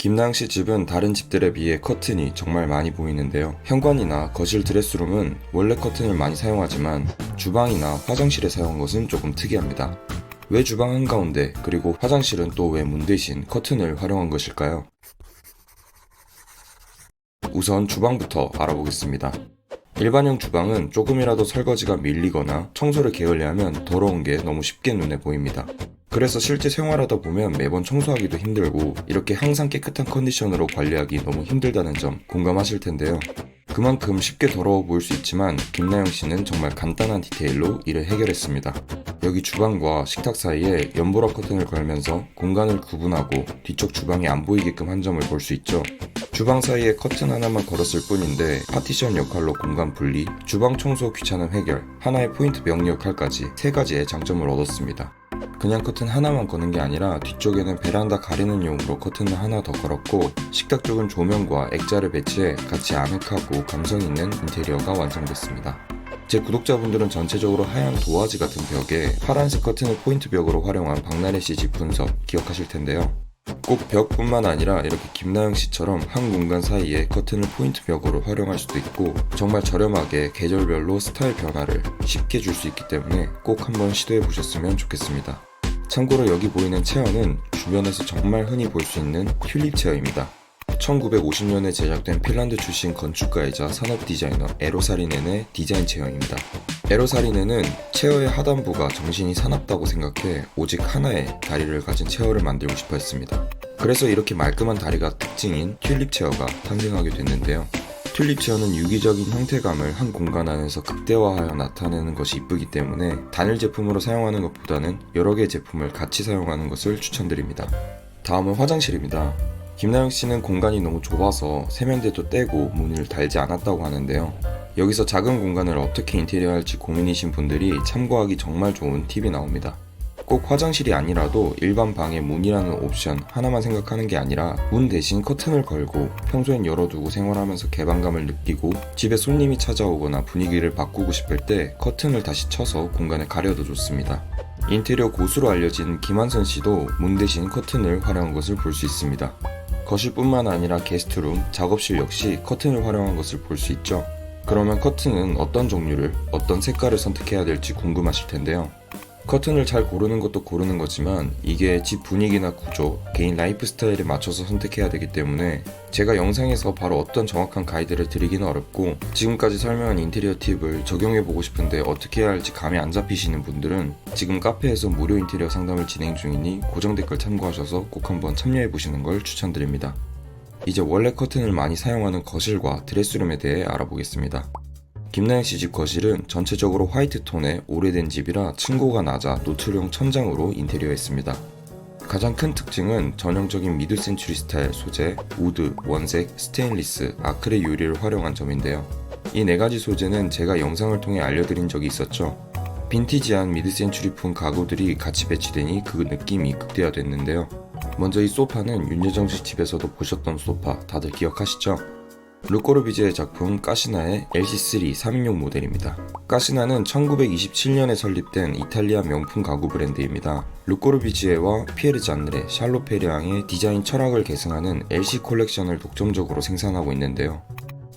김나영 씨 집은 다른 집들에 비해 커튼이 정말 많이 보이는데요. 현관이나 거실 드레스룸은 원래 커튼을 많이 사용하지만 주방이나 화장실에 사용한 것은 조금 특이합니다. 왜 주방 한가운데 그리고 화장실은 또 왜 문 대신 커튼을 활용한 것일까요? 우선 주방부터 알아보겠습니다. 일반형 주방은 조금이라도 설거지가 밀리거나 청소를 게을리 하면 더러운 게 너무 쉽게 눈에 보입니다. 그래서 실제 생활하다 보면 매번 청소하기도 힘들고 이렇게 항상 깨끗한 컨디션으로 관리하기 너무 힘들다는 점 공감하실 텐데요. 그만큼 쉽게 더러워 보일 수 있지만 김나영 씨는 정말 간단한 디테일로 이를 해결했습니다. 여기 주방과 식탁 사이에 연보라 커튼을 걸면서 공간을 구분하고 뒤쪽 주방이 안 보이게끔 한 점을 볼 수 있죠. 주방 사이에 커튼 하나만 걸었을 뿐인데 파티션 역할로 공간 분리, 주방 청소 귀찮은 해결, 하나의 포인트 명리 역할까지 세 가지의 장점을 얻었습니다. 그냥 커튼 하나만 거는 게 아니라 뒤쪽에는 베란다 가리는 용으로 커튼을 하나 더 걸었고 식탁 쪽은 조명과 액자를 배치해 같이 아늑하고 감성 있는 인테리어가 완성됐습니다. 제 구독자분들은 전체적으로 하얀 도화지 같은 벽에 파란색 커튼을 포인트 벽으로 활용한 박나래 씨 집 분석 기억하실 텐데요. 꼭 벽뿐만 아니라 이렇게 김나영 씨처럼 한 공간 사이에 커튼을 포인트 벽으로 활용할 수도 있고 정말 저렴하게 계절별로 스타일 변화를 쉽게 줄 수 있기 때문에 꼭 한번 시도해 보셨으면 좋겠습니다. 참고로 여기 보이는 체어는 주변에서 정말 흔히 볼 수 있는 튤립 체어입니다. 1950년에 제작된 핀란드 출신 건축가이자 산업 디자이너 에로 사리넨의 디자인 체어입니다. 에로 사리넨은 체어의 하단부가 정신이 사납다고 생각해 오직 하나의 다리를 가진 체어를 만들고 싶어 했습니다. 그래서 이렇게 말끔한 다리가 특징인 튤립 체어가 탄생하게 됐는데요. 튤립 체어는 유기적인 형태감을 한 공간 안에서 극대화하여 나타내는 것이 이쁘기 때문에 단일 제품으로 사용하는 것보다는 여러 개의 제품을 같이 사용하는 것을 추천드립니다. 다음은 화장실입니다. 김나영 씨는 공간이 너무 좁아서 세면대도 떼고 문을 달지 않았다고 하는데요. 여기서 작은 공간을 어떻게 인테리어할지 고민이신 분들이 참고하기 정말 좋은 팁이 나옵니다. 꼭 화장실이 아니라도 일반 방에 문이라는 옵션 하나만 생각하는 게 아니라 문 대신 커튼을 걸고 평소엔 열어두고 생활하면서 개방감을 느끼고 집에 손님이 찾아오거나 분위기를 바꾸고 싶을 때 커튼을 다시 쳐서 공간을 가려도 좋습니다. 인테리어 고수로 알려진 김한선 씨도 문 대신 커튼을 활용한 것을 볼 수 있습니다. 거실뿐만 아니라 게스트룸, 작업실 역시 커튼을 활용한 것을 볼 수 있죠. 그러면 커튼은 어떤 종류를, 어떤 색깔을 선택해야 될지 궁금하실 텐데요. 커튼을 잘 고르는 것도 고르는 거지만 이게 집 분위기나 구조, 개인 라이프 스타일에 맞춰서 선택해야 되기 때문에 제가 영상에서 바로 어떤 정확한 가이드를 드리기는 어렵고 지금까지 설명한 인테리어 팁을 적용해보고 싶은데 어떻게 해야 할지 감이 안 잡히시는 분들은 지금 카페에서 무료 인테리어 상담을 진행 중이니 고정 댓글 참고하셔서 꼭 한번 참여해보시는 걸 추천드립니다. 이제 원래 커튼을 많이 사용하는 거실과 드레스룸에 대해 알아보겠습니다. 김나영 씨 집 거실은 전체적으로 화이트 톤의 오래된 집이라 층고가 낮아 노출형 천장으로 인테리어했습니다. 가장 큰 특징은 전형적인 미드 센추리 스타일 소재, 우드, 원색, 스테인리스, 아크릴 유리를 활용한 점인데요. 이 네 가지 소재는 제가 영상을 통해 알려드린 적이 있었죠. 빈티지한 미드 센추리풍 가구들이 같이 배치되니 그 느낌이 극대화됐는데요. 먼저 이 소파는 윤여정 씨 집에서도 보셨던 소파 다들 기억하시죠? 르꼬르비제의 작품 까시나의 LC3 3인용 모델입니다. 까시나는 1927년에 설립된 이탈리아 명품 가구 브랜드입니다. 르꼬르비지에와 피에르 잔느레, 샬로 페리앙의 디자인 철학을 계승하는 LC 콜렉션을 독점적으로 생산하고 있는데요.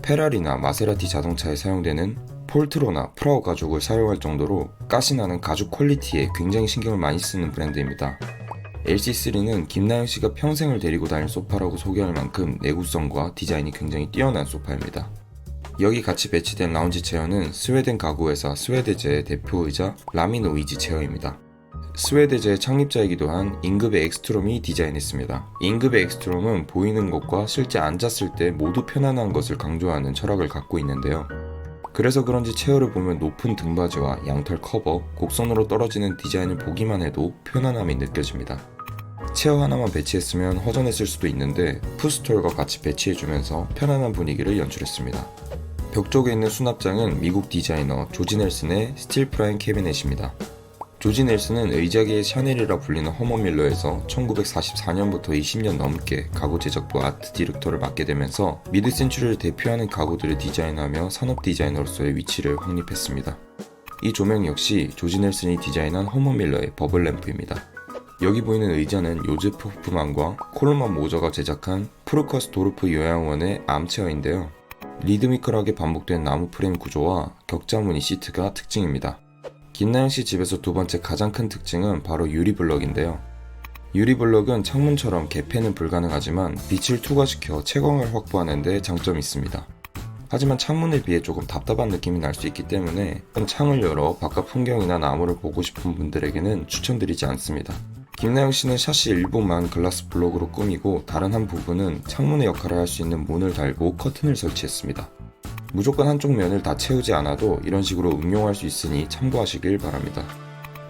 페라리나 마세라티 자동차에 사용되는 폴트로나 프라우 가죽을 사용할 정도로 까시나는 가죽 퀄리티에 굉장히 신경을 많이 쓰는 브랜드입니다. LC3는 김나영 씨가 평생을 데리고 다닐 소파라고 소개할 만큼 내구성과 디자인이 굉장히 뛰어난 소파입니다. 여기 같이 배치된 라운지 체어는 스웨덴 가구회사 스웨데제의 대표이자 라미노이즈 체어입니다. 스웨데제의 창립자이기도 한 잉그베 엑스트롬이 디자인했습니다. 잉그베 엑스트롬은 보이는 것과 실제 앉았을 때 모두 편안한 것을 강조하는 철학을 갖고 있는데요. 그래서 그런지 체어를 보면 높은 등받이와 양털 커버, 곡선으로 떨어지는 디자인을 보기만 해도 편안함이 느껴집니다. 체어 하나만 배치했으면 허전했을 수도 있는데 풋스톨과 같이 배치해주면서 편안한 분위기를 연출했습니다. 벽 쪽에 있는 수납장은 미국 디자이너 조지 넬슨의 스틸 프라임 캐비넷입니다. 조지 넬슨은 의자계의 샤넬이라 불리는 허먼 밀러에서 1944년부터 20년 넘게 가구 제작부 아트 디렉터를 맡게 되면서 미드 센추리를 대표하는 가구들을 디자인하며 산업 디자이너로서의 위치를 확립했습니다. 이 조명 역시 조지 넬슨이 디자인한 허먼 밀러의 버블 램프입니다. 여기 보이는 의자는 요제프 호프만과 콜만 모저가 제작한 프루커스 도르프 요양원의 암체어인데요. 리드미컬하게 반복된 나무 프레임 구조와 격자무늬 시트가 특징입니다. 김나영 씨 집에서 두 번째 가장 큰 특징은 바로 유리블럭인데요. 유리블럭은 창문처럼 개폐는 불가능하지만 빛을 투과시켜 채광을 확보하는 데 장점이 있습니다. 하지만 창문에 비해 조금 답답한 느낌이 날 수 있기 때문에 창을 열어 바깥 풍경이나 나무를 보고 싶은 분들에게는 추천드리지 않습니다. 김나영 씨는 샤시 일부만 글라스 블록으로 꾸미고 다른 한 부분은 창문의 역할을 할 수 있는 문을 달고 커튼을 설치했습니다. 무조건 한쪽 면을 다 채우지 않아도 이런 식으로 응용할 수 있으니 참고하시길 바랍니다.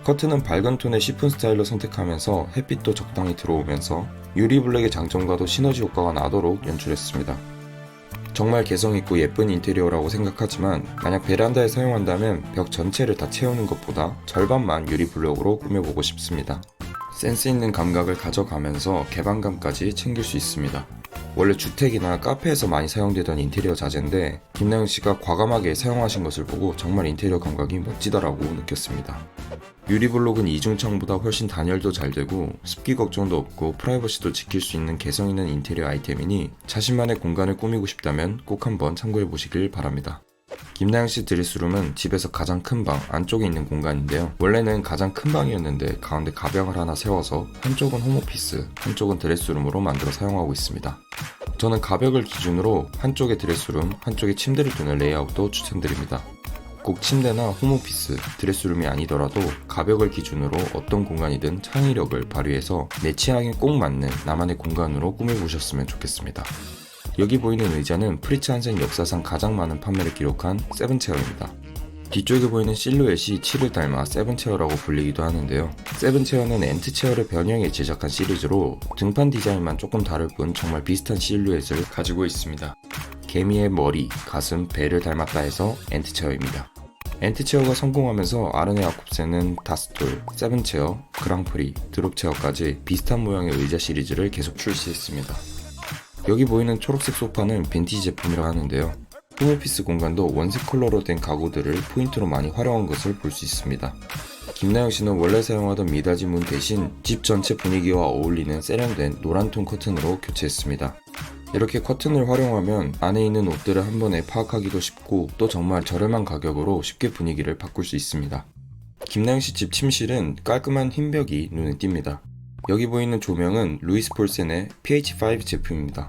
커튼은 밝은 톤의 시폰 스타일로 선택하면서 햇빛도 적당히 들어오면서 유리블랙의 장점과도 시너지 효과가 나도록 연출했습니다. 정말 개성있고 예쁜 인테리어라고 생각하지만 만약 베란다에 사용한다면 벽 전체를 다 채우는 것보다 절반만 유리블록으로 꾸며보고 싶습니다. 센스 있는 감각을 가져가면서 개방감까지 챙길 수 있습니다. 원래 주택이나 카페에서 많이 사용되던 인테리어 자재인데 김나영 씨가 과감하게 사용하신 것을 보고 정말 인테리어 감각이 멋지다라고 느꼈습니다. 유리블록은 이중창보다 훨씬 단열도 잘 되고 습기 걱정도 없고 프라이버시도 지킬 수 있는 개성 있는 인테리어 아이템이니 자신만의 공간을 꾸미고 싶다면 꼭 한번 참고해 보시길 바랍니다. 김나영 씨 드레스룸은 집에서 가장 큰 방 안쪽에 있는 공간인데요. 원래는 가장 큰 방이었는데 가운데 가벽을 하나 세워서 한쪽은 홈오피스, 한쪽은 드레스룸으로 만들어 사용하고 있습니다. 저는 가벽을 기준으로 한쪽에 드레스룸, 한쪽에 침대를 두는 레이아웃도 추천드립니다. 꼭 침대나 홈오피스, 드레스룸이 아니더라도 가벽을 기준으로 어떤 공간이든 창의력을 발휘해서 내 취향에 꼭 맞는 나만의 공간으로 꾸며보셨으면 좋겠습니다. 여기 보이는 의자는 프리츠 한센 역사상 가장 많은 판매를 기록한 세븐체어입니다. 뒤쪽에 보이는 실루엣이 7을 닮아 세븐체어라고 불리기도 하는데요. 세븐체어는 엔트체어를 변형해 제작한 시리즈로 등판 디자인만 조금 다를 뿐 정말 비슷한 실루엣을 가지고 있습니다. 개미의 머리, 가슴, 배를 닮았다 해서 엔트체어입니다. 엔트체어가 성공하면서 아르네 야콥센은 다스톨, 세븐체어, 그랑프리, 드롭체어까지 비슷한 모양의 의자 시리즈를 계속 출시했습니다. 여기 보이는 초록색 소파는 빈티지 제품이라 하는데요. 홈오피스 공간도 원색 컬러로 된 가구들을 포인트로 많이 활용한 것을 볼 수 있습니다. 김나영 씨는 원래 사용하던 미닫이 문 대신 집 전체 분위기와 어울리는 세련된 노란톤 커튼으로 교체했습니다. 이렇게 커튼을 활용하면 안에 있는 옷들을 한 번에 파악하기도 쉽고 또 정말 저렴한 가격으로 쉽게 분위기를 바꿀 수 있습니다. 김나영 씨 집 침실은 깔끔한 흰 벽이 눈에 띕니다. 여기 보이는 조명은 루이스 폴센의 PH5 제품입니다.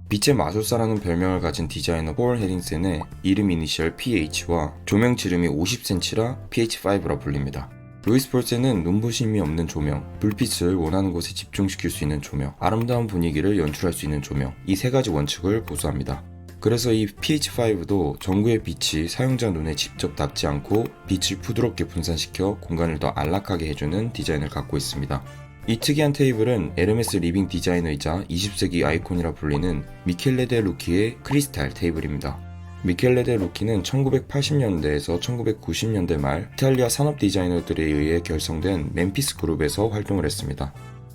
빛의 마술사라는 별명을 가진 디자이너 폴 헤링센의 이름 이니셜 PH와 조명 지름이 50cm라 PH5라 불립니다. 루이스 폴센은 눈부심이 없는 조명, 불빛을 원하는 곳에 집중시킬 수 있는 조명, 아름다운 분위기를 연출할 수 있는 조명, 이 세 가지 원칙을 고수합니다. 그래서 이 PH5도 전구의 빛이 사용자 눈에 직접 닿지 않고 빛을 부드럽게 분산시켜 공간을 더 안락하게 해주는 디자인을 갖고 있습니다. 이 특이한 테이블은 에르메스 리빙 디자이너이자 20세기 아이콘이라 불리는 미켈레 데 루키의 크리스탈 테이블입니다. 미켈레 데 루키는 1980년대에서 1990년대 말 이탈리아 산업 디자이너들에 의해 결성된 멤피스 그룹에서 활동을 했습니다.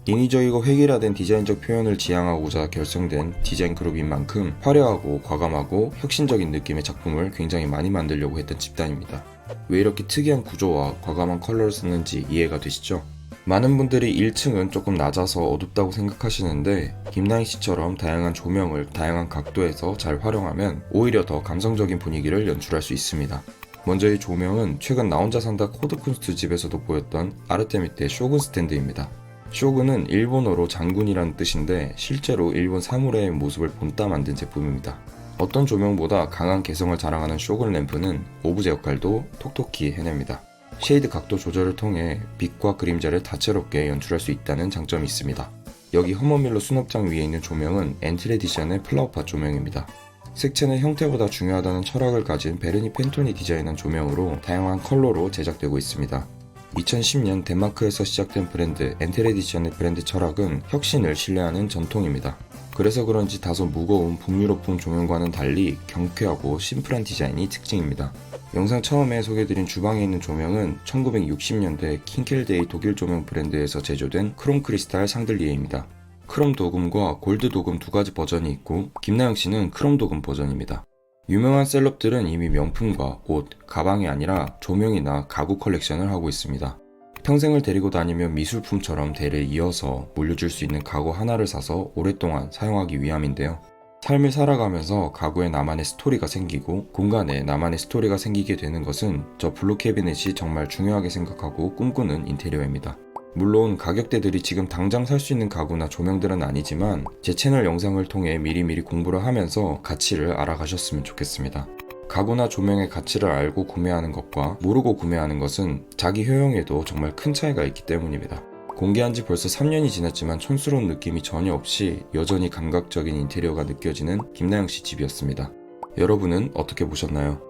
인위적이고 획일화된 디자인적 표현을 지향하고자 결성된 디자인 그룹인 만큼 화려하고 과감하고 혁신적인 느낌의 작품을 굉장히 많이 만들려고 했던 집단입니다. 왜 이렇게 특이한 구조와 과감한 컬러를 썼는지 이해가 되시죠? 많은 분들이 1층은 조금 낮아서 어둡다고 생각하시는데 김나영 씨처럼 다양한 조명을 다양한 각도에서 잘 활용하면 오히려 더 감성적인 분위기를 연출할 수 있습니다. 먼저 이 조명은 최근 나 혼자 산다 코드쿤스트 집에서도 보였던 아르테미테 쇼군 스탠드입니다. 쇼군은 일본어로 장군이라는 뜻인데 실제로 일본 사무라이의 모습을 본따 만든 제품입니다. 어떤 조명보다 강한 개성을 자랑하는 쇼군 램프는 오브제 역할도 톡톡히 해냅니다. 쉐이드 각도 조절을 통해 빛과 그림자를 다채롭게 연출할 수 있다는 장점이 있습니다. 여기 허머밀러 수납장 위에 있는 조명은 엔트레디션의 플라워팟 조명입니다. 색채는 형태보다 중요하다는 철학을 가진 베르니 펜토니 디자인한 조명으로 다양한 컬러로 제작되고 있습니다. 2010년 덴마크에서 시작된 브랜드 엔트레디션의 브랜드 철학은 혁신을 신뢰하는 전통입니다. 그래서 그런지 다소 무거운 북유럽풍 조명과는 달리 경쾌하고 심플한 디자인이 특징입니다. 영상 처음에 소개해드린 주방에 있는 조명은 1960년대 킹켈데이 독일 조명 브랜드에서 제조된 크롬 크리스탈 샹들리에입니다. 크롬 도금과 골드 도금 두 가지 버전이 있고 김나영 씨는 크롬 도금 버전입니다. 유명한 셀럽들은 이미 명품과 옷, 가방이 아니라 조명이나 가구 컬렉션을 하고 있습니다. 평생을 데리고 다니면 미술품처럼 대를 이어서 물려줄 수 있는 가구 하나를 사서 오랫동안 사용하기 위함인데요. 삶을 살아가면서 가구에 나만의 스토리가 생기고 공간에 나만의 스토리가 생기게 되는 것은 저 블루 캐비넷이 정말 중요하게 생각하고 꿈꾸는 인테리어입니다. 물론 가격대들이 지금 당장 살 수 있는 가구나 조명들은 아니지만 제 채널 영상을 통해 미리미리 공부를 하면서 가치를 알아가셨으면 좋겠습니다. 가구나 조명의 가치를 알고 구매하는 것과 모르고 구매하는 것은 자기 효용에도 정말 큰 차이가 있기 때문입니다. 공개한 지 벌써 3년이 지났지만 촌스러운 느낌이 전혀 없이 여전히 감각적인 인테리어가 느껴지는 김나영 씨 집이었습니다. 여러분은 어떻게 보셨나요?